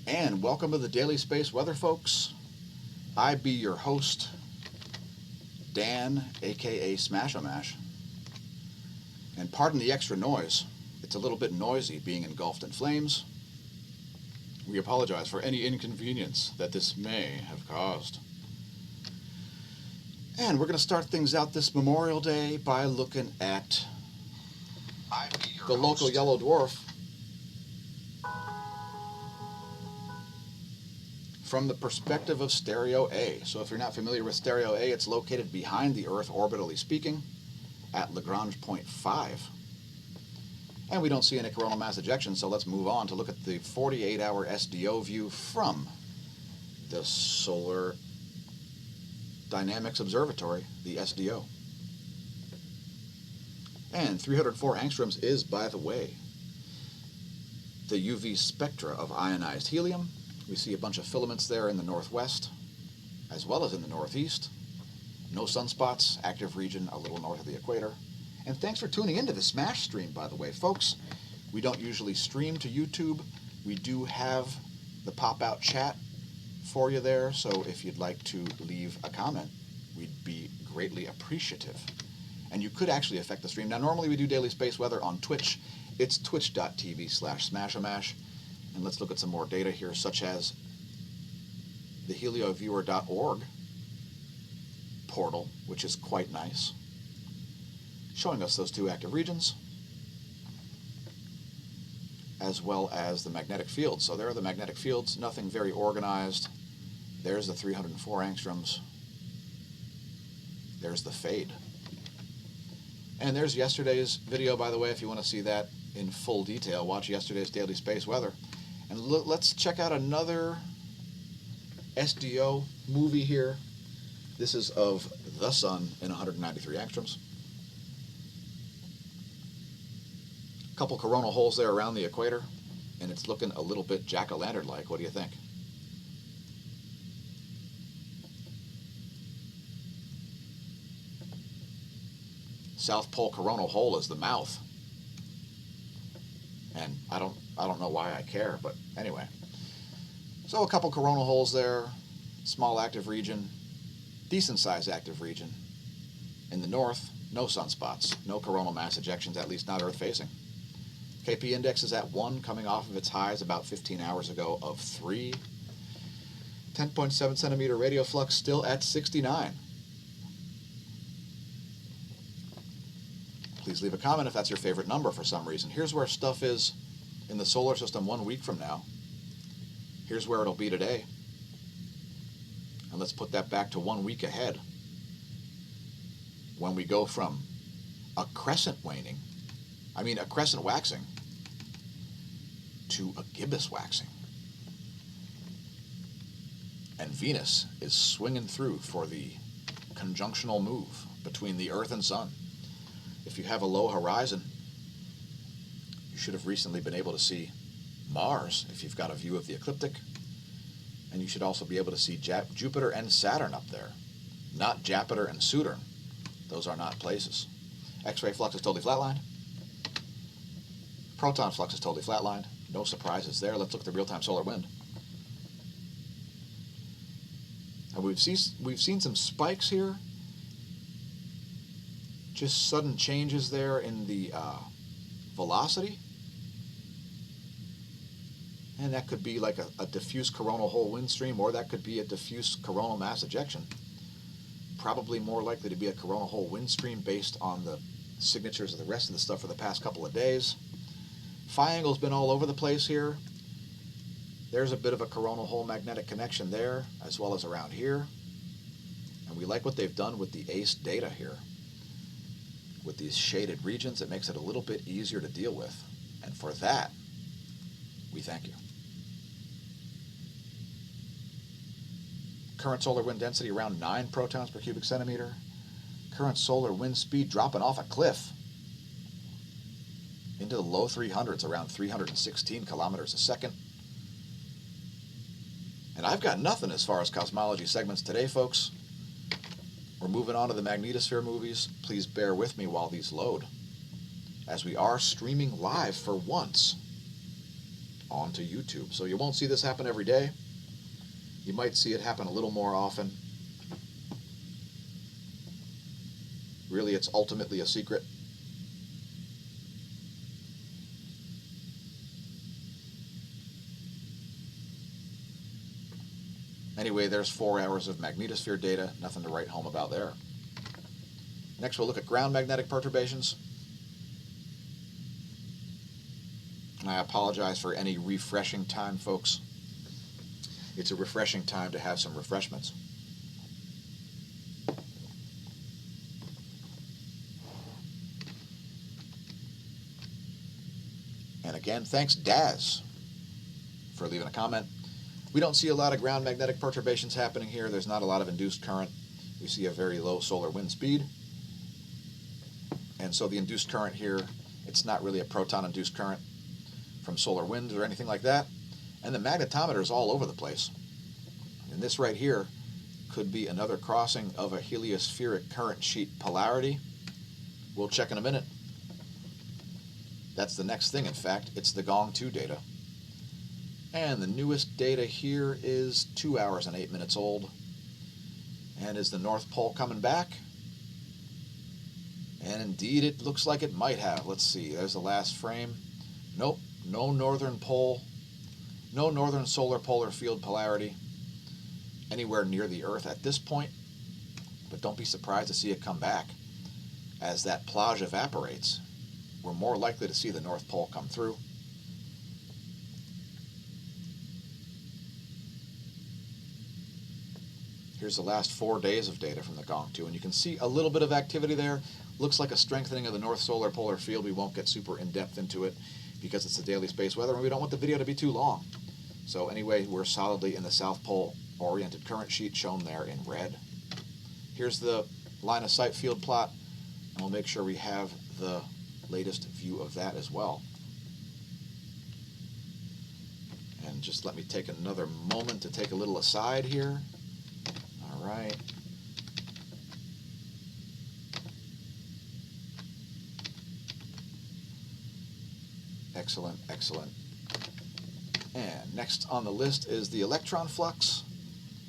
And welcome to the Daily Space Weather, folks. I be your host, Dan, aka smAsho. And pardon the extra noise. It's a little bit noisy being engulfed in flames. We apologize for any inconvenience that this may have caused. And we're going to start things out this Memorial Day by looking at the local yellow dwarf from the perspective of Stereo A. So if you're not familiar with Stereo A, it's located behind the Earth, orbitally speaking, at Lagrange point 5. And we don't see any coronal mass ejection, so let's move on to look at the 48-hour SDO view from the Solar Dynamics Observatory, the SDO. And 304 angstroms is, by the way, the UV spectra of ionized helium. We see a bunch of filaments there in the northwest, as well as in the northeast. No sunspots, active region a little north of the equator. And thanks for tuning into the Smash stream, by the way. Folks, we don't usually stream to YouTube. We do have the pop-out chat for you there, so if you'd like to leave a comment, we'd be greatly appreciative. And you could actually affect the stream. Now, normally we do daily space weather on Twitch. It's twitch.tv/smAsho. And let's look at some more data here, such as the helioviewer.org portal, which is quite nice, showing us those two active regions, as well as the magnetic fields. So there are the magnetic fields, nothing very organized. There's the 304 angstroms. There's the fade. And there's yesterday's video, by the way, if you want to see that in full detail. Watch yesterday's daily space weather. And let's check out another SDO movie here. This is of the sun in 193 angstroms. A couple coronal holes there around the equator, and it's looking a little bit jack-o'-lantern-like. What do you think? South Pole coronal hole is the mouth. And I don't know why I care, but anyway. So a couple coronal holes there, small active region, decent sized active region. In the north, no sunspots, no coronal mass ejections, at least not Earth facing. KP index is at 1, coming off of its highs about 15 hours ago of 3. 10.7 centimeter radial flux still at 69. Please leave a comment if that's your favorite number for some reason. Here's where stuff is in the solar system 1 week from now. Here's where it'll be today. And let's put that back to 1 week ahead, when we go from a crescent waxing, to a gibbous waxing. And Venus is swinging through for the conjunctional move between the Earth and Sun. If you have a low horizon, you should have recently been able to see Mars if you've got a view of the ecliptic. And you should also be able to see Jupiter and Saturn up there, not Jupiter and Saturn. Those are not places. X-ray flux is totally flatlined. Proton flux is totally flatlined. No surprises there. Let's look at the real-time solar wind. And we've seen some spikes here. Just sudden changes there in the velocity. And that could be like a diffuse coronal hole wind stream, or that could be a diffuse coronal mass ejection. Probably more likely to be a coronal hole wind stream based on the signatures of the rest of the stuff for the past couple of days. Phi angle's been all over the place here. There's a bit of a coronal hole magnetic connection there, as well as around here. And we like what they've done with the ACE data here. With these shaded regions, it makes it a little bit easier to deal with. And for that, we thank you. Current solar wind density around 9 protons per cubic centimeter. Current solar wind speed dropping off a cliff into the low 300s, around 316 kilometers a second. And I've got nothing as far as cosmology segments today, folks. We're moving on to the magnetosphere movies. Please bear with me while these load, as we are streaming live for once onto YouTube. So you won't see this happen every day. You might see it happen a little more often. Really, it's ultimately a secret. Anyway, there's 4 hours of magnetosphere data. Nothing to write home about there. Next, we'll look at ground magnetic perturbations. And I apologize for any refreshing time, folks. It's a refreshing time to have some refreshments. And again, thanks, Daz, for leaving a comment. We don't see a lot of ground magnetic perturbations happening here. There's not a lot of induced current. We see a very low solar wind speed. And so the induced current here, it's not really a proton-induced current from solar winds or anything like that. And the magnetometer is all over the place. And this right here could be another crossing of a heliospheric current sheet polarity. We'll check in a minute. That's the next thing, in fact. It's the Gong 2 data. And the newest data here is 2 hours and 8 minutes old. And is the North Pole coming back? And indeed, it looks like it might have. Let's see. There's the last frame. Nope. No northern pole. No northern solar polar field polarity anywhere near the Earth at this point. But don't be surprised to see it come back. As that plage evaporates, we're more likely to see the North Pole come through. Here's the last 4 days of data from the Gong 2, and you can see a little bit of activity there. Looks like a strengthening of the North Solar Polar Field. We won't get super in-depth into it because it's the daily space weather, and we don't want the video to be too long. So anyway, we're solidly in the South Pole-oriented current sheet shown there in red. Here's the line of sight field plot, and we'll make sure we have the latest view of that as well. And just let me take another moment to take a little aside here. All right. Excellent, excellent. And next on the list is the electron flux.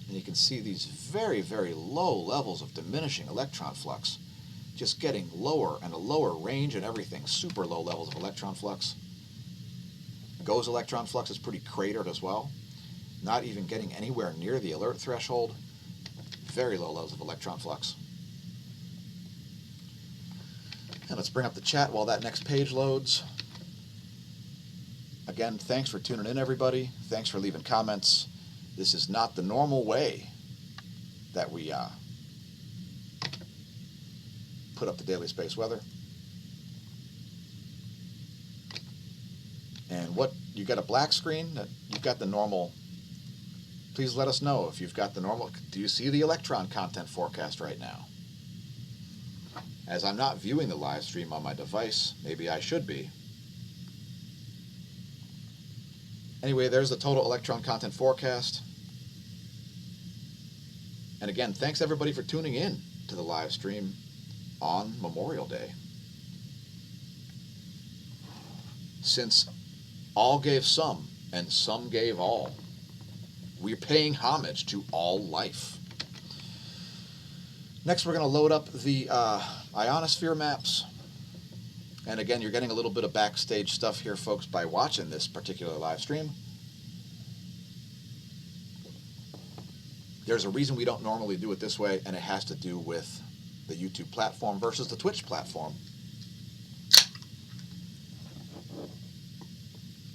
And you can see these very, very low levels of diminishing electron flux. Just getting lower and a lower range and everything. Super low levels of electron flux. GOES electron flux is pretty cratered as well. Not even getting anywhere near the alert threshold. Very low levels of electron flux. And let's bring up the chat while that next page loads. Again, thanks for tuning in, everybody. Thanks for leaving comments. This is not the normal way that we put up the daily space weather. And what, you got a black screen? You've got the normal. Please let us know if you've got the normal. Do you see the electron content forecast right now? As I'm not viewing the live stream on my device, maybe I should be. Anyway, there's the total electron content forecast. And again, thanks everybody for tuning in to the live stream on Memorial Day. Since all gave some and some gave all, we're paying homage to all life. Next, we're going to load up the ionosphere maps. And again, you're getting a little bit of backstage stuff here, folks, by watching this particular live stream. There's a reason we don't normally do it this way, and it has to do with the YouTube platform versus the Twitch platform.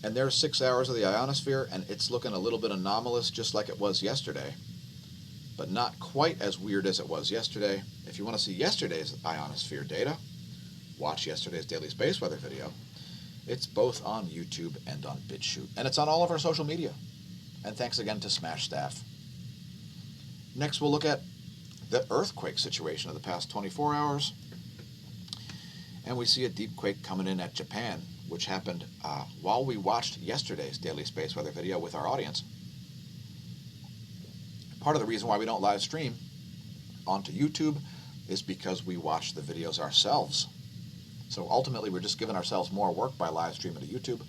And there's 6 hours of the ionosphere, and it's looking a little bit anomalous, just like it was yesterday, but not quite as weird as it was yesterday. If you want to see yesterday's ionosphere data, watch yesterday's daily space weather video. It's both on YouTube and on BitChute, and it's on all of our social media. And thanks again to smAsho staff. Next, we'll look at the earthquake situation of the past 24 hours. And we see a deep quake coming in at Japan, which happened while we watched yesterday's daily space weather video with our audience. Part of the reason why we don't live stream onto YouTube is because we watch the videos ourselves. So ultimately, we're just giving ourselves more work by live streaming to YouTube.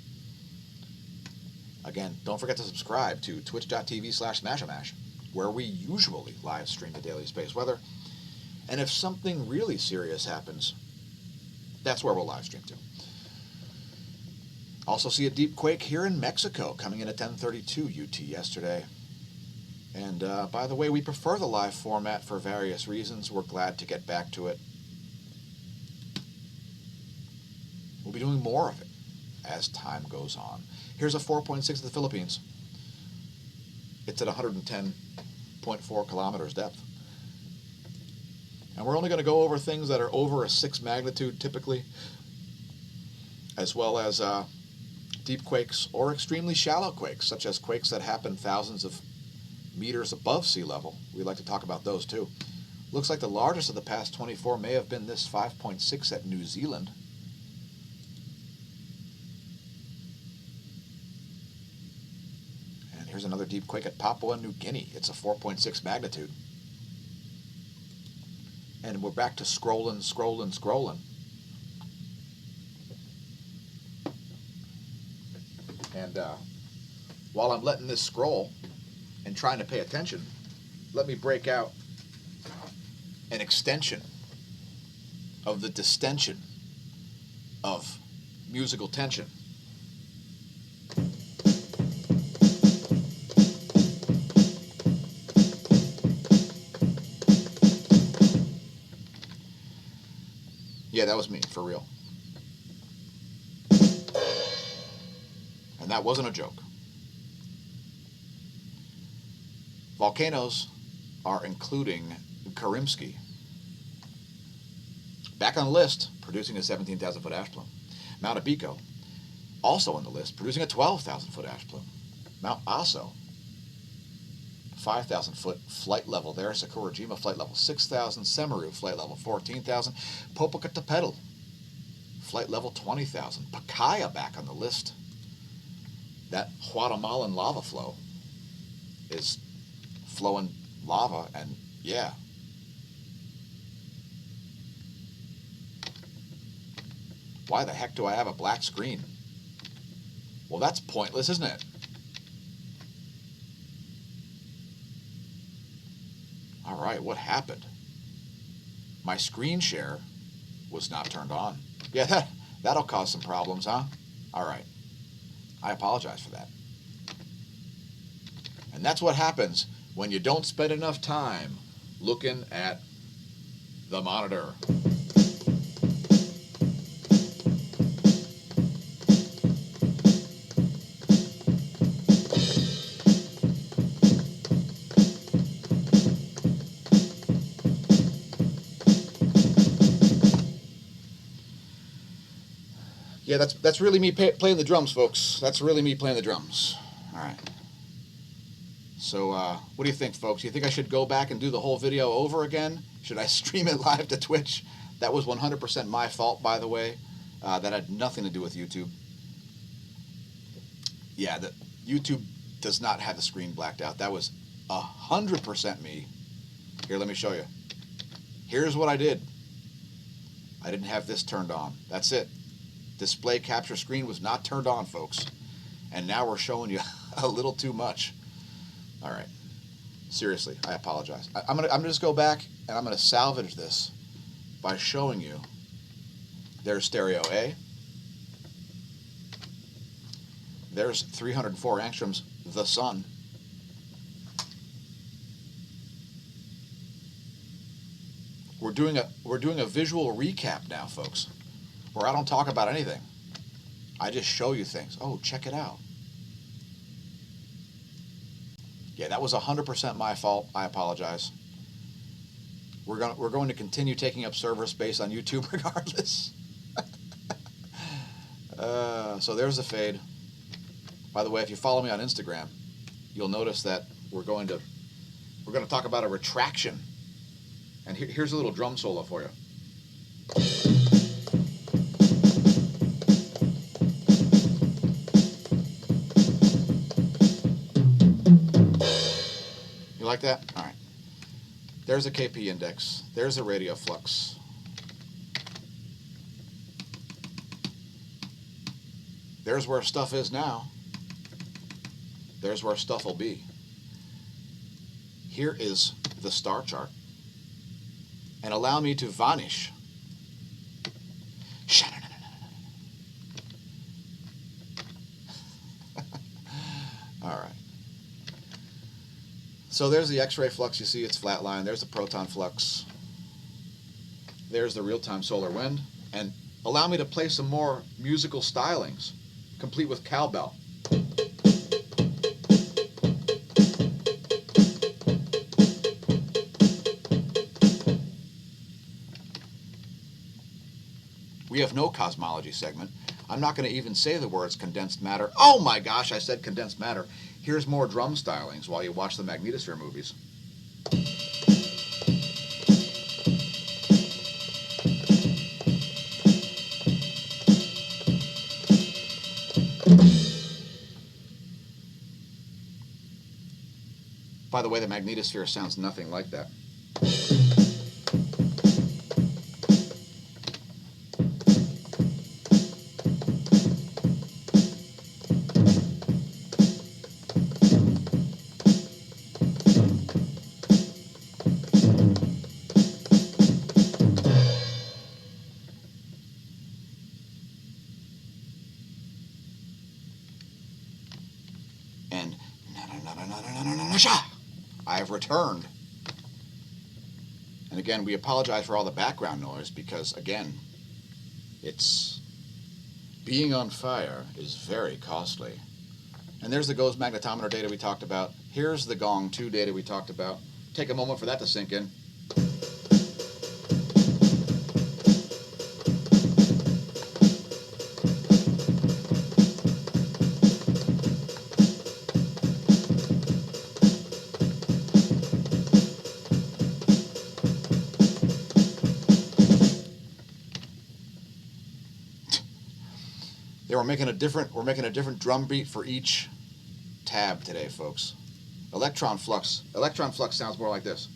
Again, don't forget to subscribe to twitch.tv/smAsho, where we usually live stream the daily space weather. And if something really serious happens, that's where we'll live stream to. Also see a deep quake here in Mexico coming in at 10:32 UT yesterday. And by the way, we prefer the live format for various reasons. We're glad to get back to it. We'll be doing more of it as time goes on. Here's a 4.6 of the Philippines. It's at 110.4 kilometers depth. And we're only going to go over things that are over a 6 magnitude typically, as well as deep quakes or extremely shallow quakes, such as quakes that happen thousands of meters above sea level. We'd like to talk about those too. Looks like the largest of the past 24 may have been this 5.6 at New Zealand. And here's another deep quake at Papua New Guinea. It's a 4.6 magnitude. And we're back to scrolling. And while I'm letting this scroll and trying to pay attention, let me break out an extension of the distension of musical tension. Yeah, that was me, for real. And that wasn't a joke. Volcanoes are including Karimsky. Back on the list, producing a 17,000 foot ash plume. Mount Abico, also on the list, producing a 12,000 foot ash plume. Mount Aso, 5,000 foot flight level there. Sakurajima flight level 6,000. Semaru flight level 14,000. Popocatépetl flight level 20,000. Pacaya back on the list. That Guatemalan lava flow is flowing lava, and yeah. Why the heck do I have a black screen? Well, that's pointless, isn't it? All right, what happened? My screen share was not turned on. Yeah, that'll cause some problems, huh? All right. I apologize for that. And that's what happens when you don't spend enough time looking at the monitor. Yeah, that's really me playing the drums, folks. That's really me playing the drums. All right. So what do you think, folks? Do you think I should go back and do the whole video over again? Should I stream it live to Twitch? That was 100% my fault, by the way. That had nothing to do with YouTube. Yeah, YouTube does not have the screen blacked out. That was 100% me. Here, let me show you. Here's what I did. I didn't have this turned on. That's it. Display capture screen was not turned on, folks. And now we're showing you a little too much. All right. Seriously, I apologize. I'm gonna just go back and I'm gonna salvage this by showing you. There's stereo A. There's 304 angstroms, the sun. We're doing a visual recap now, folks, where I don't talk about anything. I just show you things. Oh, check it out. Yeah, that was 100% my fault. I apologize. We're going to continue taking up server space on YouTube regardless. So there's the fade. By the way, if you follow me on Instagram, you'll notice that we're going to talk about a retraction. And here's a little drum solo for you. You like that? All right. There's a KP index. There's a radio flux. There's where stuff is now. There's where stuff will be. Here is the star chart. And allow me to vanish. All right. So there's the X-ray flux. You see it's flatline. There's the proton flux. There's the real-time solar wind. And allow me to play some more musical stylings, complete with cowbell. We have no cosmology segment. I'm not going to even say the words condensed matter. Oh my gosh, I said condensed matter. Here's more drum stylings while you watch the magnetosphere movies. By the way, the magnetosphere sounds nothing like that. And I have returned. And again, we apologize for all the background noise because, again, being on fire is very costly. And there's the gauge magnetometer data we talked about. Here's the Gong 2 data we talked about. Take a moment for that to sink in. We're making a different drum beat for each tab today, folks. Electron flux sounds more like this.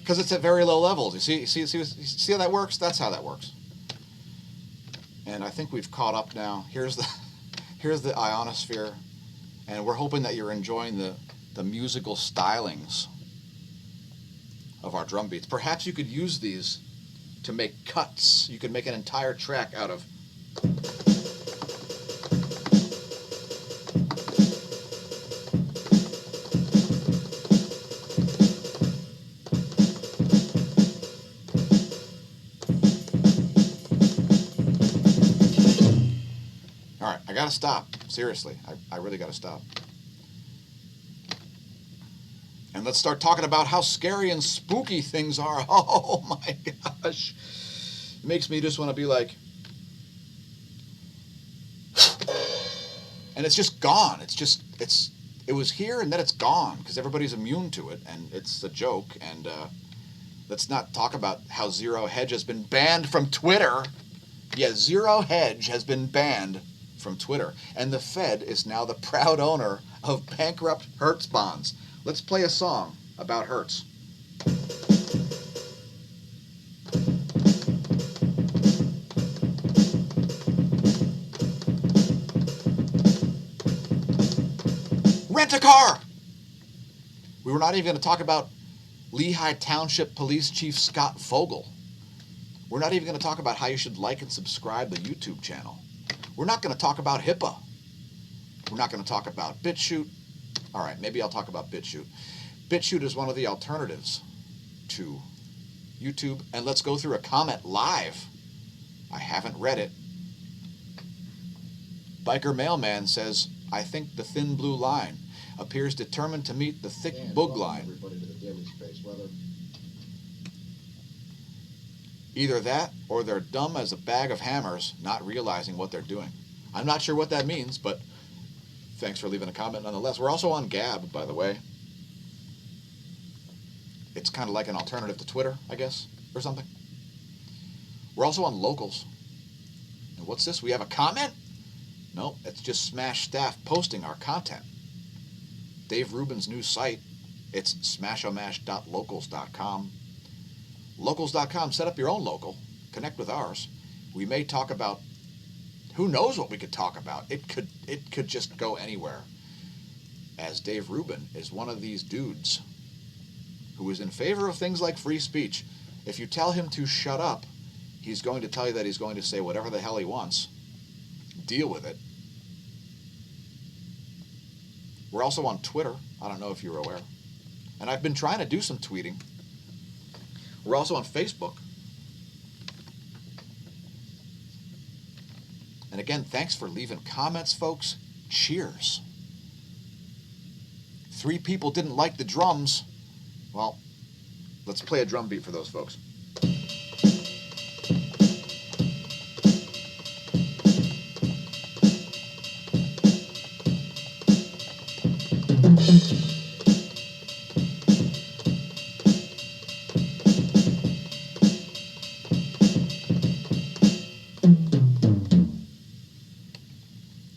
Because it's at very low levels. You see how that works? That's how that works. And I think we've caught up now. Here's the ionosphere, and we're hoping that you're enjoying the musical stylings of our drum beats. Perhaps you could use these to make cuts. You could make an entire track out of. All right, I gotta stop. Seriously, I really gotta stop. And let's start talking about how scary and spooky things are. Oh my gosh. It makes me just want to be like, and it's just gone. It was here and then it's gone because everybody's immune to it and it's a joke. And let's not talk about how Zero Hedge has been banned from Twitter. Yeah, Zero Hedge has been banned from Twitter. And the Fed is now the proud owner of bankrupt Hertz bonds. Let's play a song about Hertz. Rent a car! We were not even going to talk about Lehigh Township Police Chief Scott Fogel. We're not even going to talk about how you should like and subscribe the YouTube channel. We're not going to talk about HIPAA. We're not going to talk about BitChute. All right, maybe I'll talk about BitChute. BitChute is one of the alternatives to YouTube. And let's go through a comment live. I haven't read it. Biker Mailman says, I think the thin blue line appears determined to meet the thick boog line. Everybody to the daily space weather. Either that or they're dumb as a bag of hammers, not realizing what they're doing. I'm not sure what that means, but thanks for leaving a comment nonetheless. We're also on Gab, by the way. It's kind of like an alternative to Twitter, I guess, or something. We're also on Locals. And what's this? We have a comment? No, it's just smAsho staff posting our content. Dave Rubin's new site It's smashomash.locals.com. Locals.com, set up your own local. Connect with ours. We may talk about, who knows what we could talk about. It could just go anywhere. As Dave Rubin is one of these dudes who is in favor of things like free speech. If you tell him to shut up, he's going to tell you that he's going to say whatever the hell he wants. Deal with it. We're also on Twitter. I don't know if you're aware. And I've been trying to do some tweeting. We're also on Facebook. And again, thanks for leaving comments, folks. Cheers. 3 people didn't like the drums. Well, let's play a drum beat for those folks.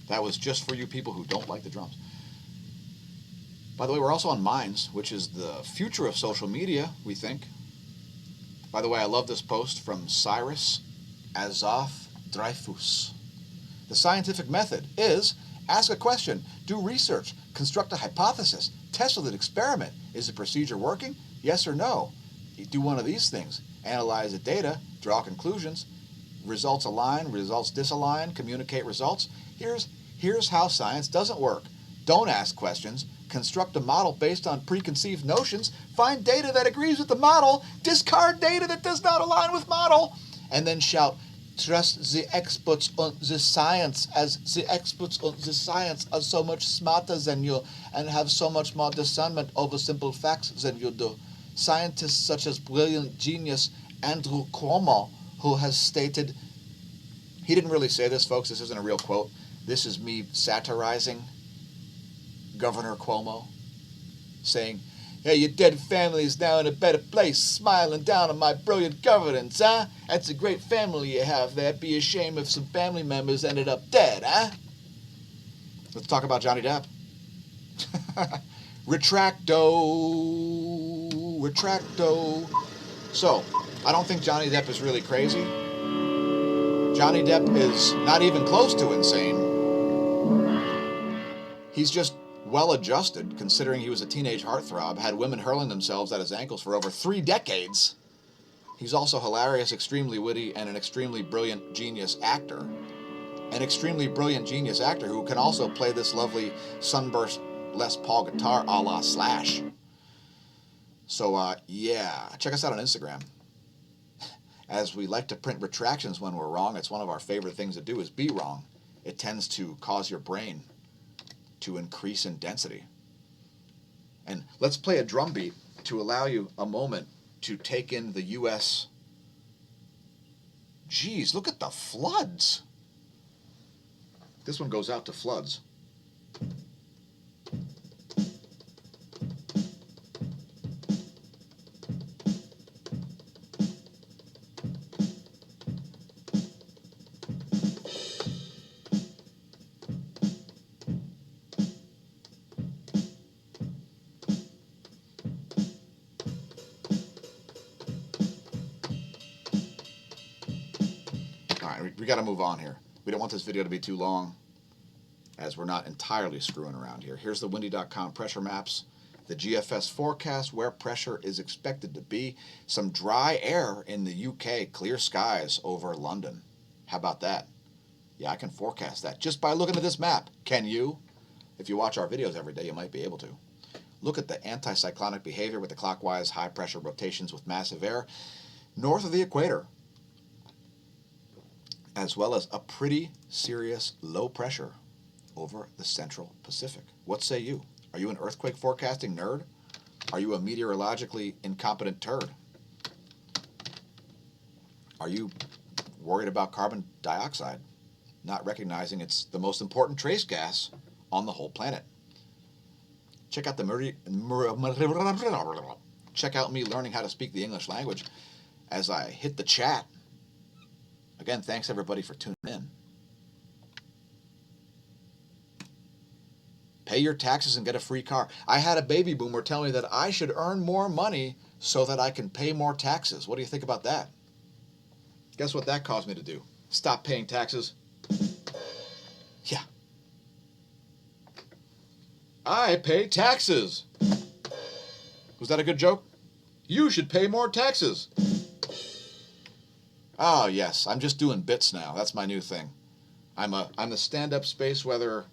That was just for you people who don't like the drums. By the way, we're also on Minds, which is the future of social media, we think. By the way, I love this post from Cyrus Azov Dreyfus. The scientific method is ask a question, do research, construct a hypothesis, test with an experiment. Is the procedure working? Yes or no? You do one of these things. Analyze the data, draw conclusions, results align, results disalign, communicate results. Here's how science doesn't work. Don't ask questions. Construct a model based on preconceived notions. Find data that agrees with the model. Discard data that does not align with model. And then shout, trust the experts on the science, as the experts on the science are so much smarter than you and have so much more discernment over simple facts than you do. Scientists such as brilliant genius Andrew Cuomo, who has stated, he didn't really say this, folks, this isn't a real quote. This is me satirizing Governor Cuomo, saying, hey, your dead family is now in a better place, smiling down on my brilliant governance, huh? That's a great family you have there. Be a shame if some family members ended up dead, huh? Let's talk about Johnny Depp. Retracto. So, I don't think Johnny Depp is really crazy. Johnny Depp is not even close to insane. He's just well-adjusted, considering he was a teenage heartthrob, had women hurling themselves at his ankles for over 3 decades. He's also hilarious, extremely witty, and an extremely brilliant genius actor. An extremely brilliant genius actor who can also play this lovely sunburst Les Paul guitar a la Slash. So, yeah, check us out on Instagram. As we like to print retractions when we're wrong, it's one of our favorite things to do is be wrong. It tends to cause your brain to increase in density. And let's play a drum beat to allow you a moment to take in the U.S. Geez, look at the floods. This one goes out to floods. We got to move on here. We don't want this video to be too long, as we're not entirely screwing around here. Here's the windy.com pressure maps, the GFS forecast, where pressure is expected to be. Some dry air in the UK, clear skies over London. How about that? Yeah, I can forecast that just by looking at this map. Can you? If you watch our videos every day, you might be able to. Look at the anticyclonic behavior with the clockwise high pressure rotations with massive air north of the equator, as well as a pretty serious low pressure over the central Pacific. What say you? Are you an earthquake forecasting nerd? Are you a meteorologically incompetent turd? Are you worried about carbon dioxide, not recognizing it's the most important trace gas on the whole planet? Check out check out me learning how to speak the English language as I hit the chat. Again, thanks everybody for tuning in. Pay your taxes and get a free car. I had a baby boomer tell me that I should earn more money so that I can pay more taxes. What do you think about that? Guess what that caused me to do? Stop paying taxes. Yeah. I pay taxes. Was that a good joke? You should pay more taxes. Oh, yes. I'm just doing bits now. That's my new thing. I'm a stand-up space weather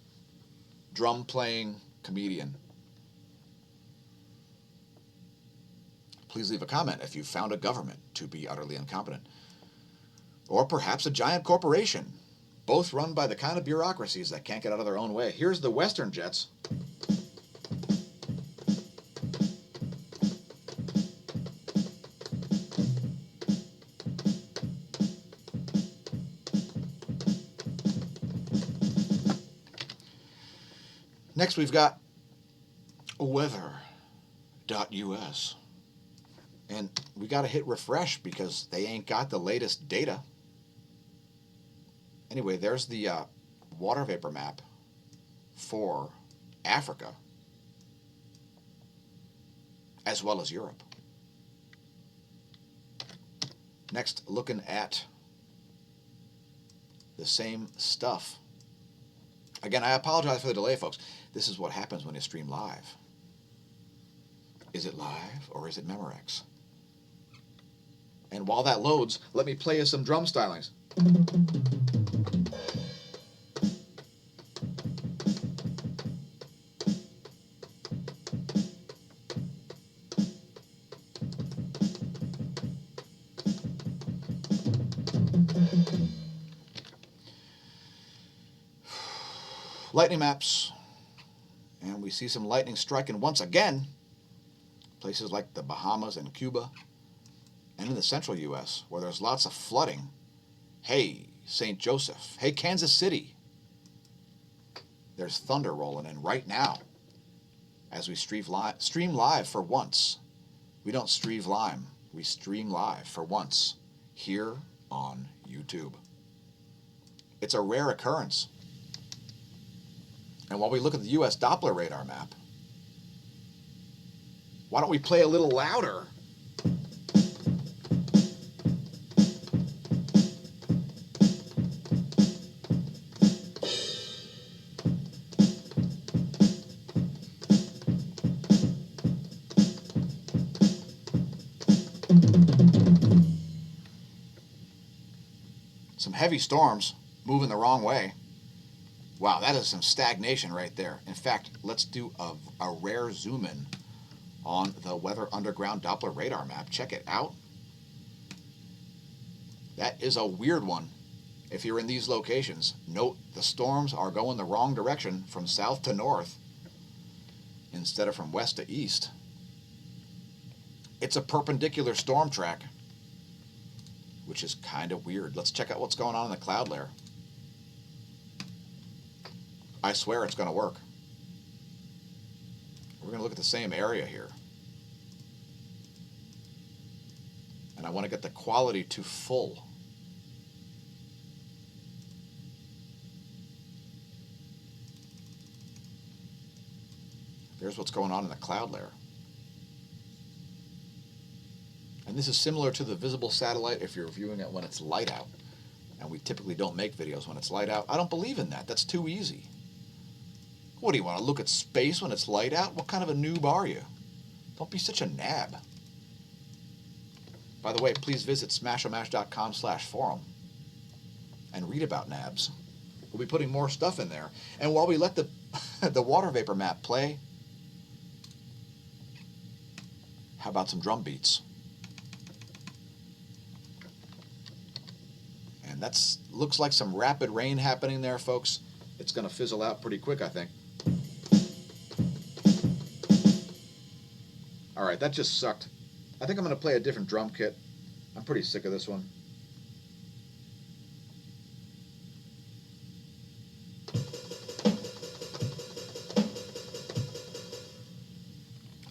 drum playing comedian. Please leave a comment if you found a government to be utterly incompetent. Or perhaps a giant corporation, both run by the kind of bureaucracies that can't get out of their own way. Here's the Western jets. Next we've got weather.us. And we got to hit refresh because they ain't got the latest data. Anyway, there's the water vapor map for Africa as well as Europe. Next, looking at the same stuff. Again, I apologize for the delay, folks. This is what happens when you stream live. Is it live or is it Memorex? And while that loads, let me play you some drum stylings. Lightning maps. And we see some lightning striking once again places like the Bahamas and Cuba, and in the central U.S., where there's lots of flooding. Hey, St. Joseph. Hey, Kansas City. There's thunder rolling in right now as we stream live for once. We don't stream live. We stream live for once here on YouTube. It's a rare occurrence. And while we look at the U.S. Doppler radar map, why don't we play a little louder? Some heavy storms moving the wrong way. Wow, that is some stagnation right there. In fact, let's do a rare zoom in on the Weather Underground Doppler radar map. Check it out. That is a weird one. If you're in these locations, note the storms are going the wrong direction from south to north instead of from west to east. It's a perpendicular storm track, which is kind of weird. Let's check out what's going on in the cloud layer. I swear it's going to work. We're going to look at the same area here. And I want to get the quality to full. There's what's going on in the cloud layer. And this is similar to the visible satellite if you're viewing it when it's light out. And we typically don't make videos when it's light out. I don't believe in that. That's too easy. What do you want to look at space when it's light out? What kind of a noob are you? Don't be such a nab. By the way, please visit smashomash.com/forum and read about nabs. We'll be putting more stuff in there. And while we let the the water vapor map play, how about some drum beats? And that's looks like some rapid rain happening there, folks. It's going to fizzle out pretty quick, I think. All right, that just sucked. I think I'm going to play a different drum kit. I'm pretty sick of this one.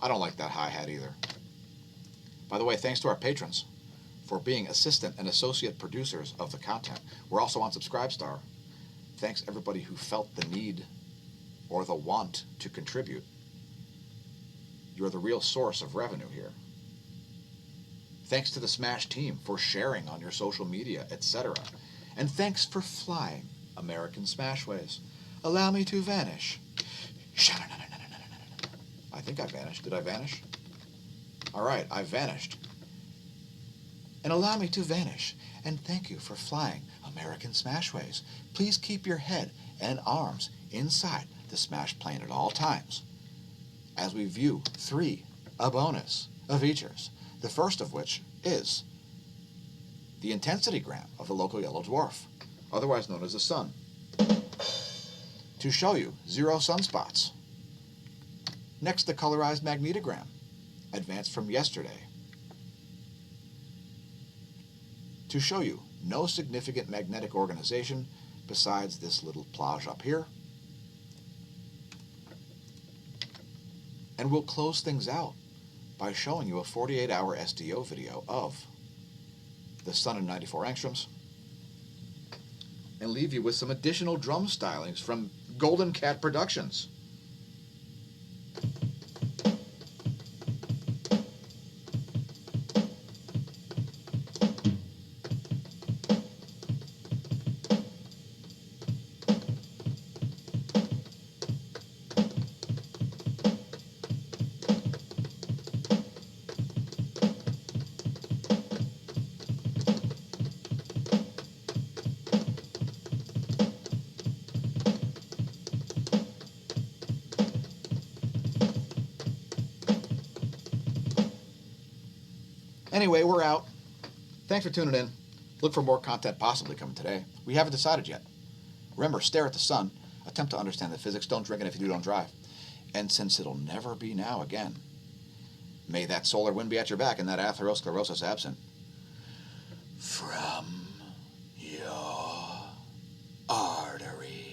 I don't like that hi-hat either. By the way, thanks to our patrons for being assistant and associate producers of the content. We're also on Subscribestar. Thanks everybody who felt the need or the want to contribute, you're the real source of revenue here. Thanks to the smash team for sharing on your social media, etc. And thanks for flying American Smashways. Allow me to vanish. I think I vanished. Did I vanish? All right, I vanished. And allow me to vanish. And thank you for flying American Smashways. Please keep your head and arms inside the smash plane at all times as we view 3 a bonus of features. The first of which is the intensity gram of the local yellow dwarf, otherwise known as the sun, to show you 0 sunspots. Next, the colorized magnetogram, advanced from yesterday, to show you no significant magnetic organization besides this little plage up here. And we'll close things out by showing you a 48-hour SDO video of the sun in 94 angstroms and leave you with some additional drum stylings from Golden Cat Productions. Anyway, we're out. Thanks for tuning in. Look for more content possibly coming today. We haven't decided yet. Remember, stare at the sun. Attempt to understand the physics. Don't drink, and if you do, don't drive. And since it'll never be now again, may that solar wind be at your back and that atherosclerosis absent from your arteries.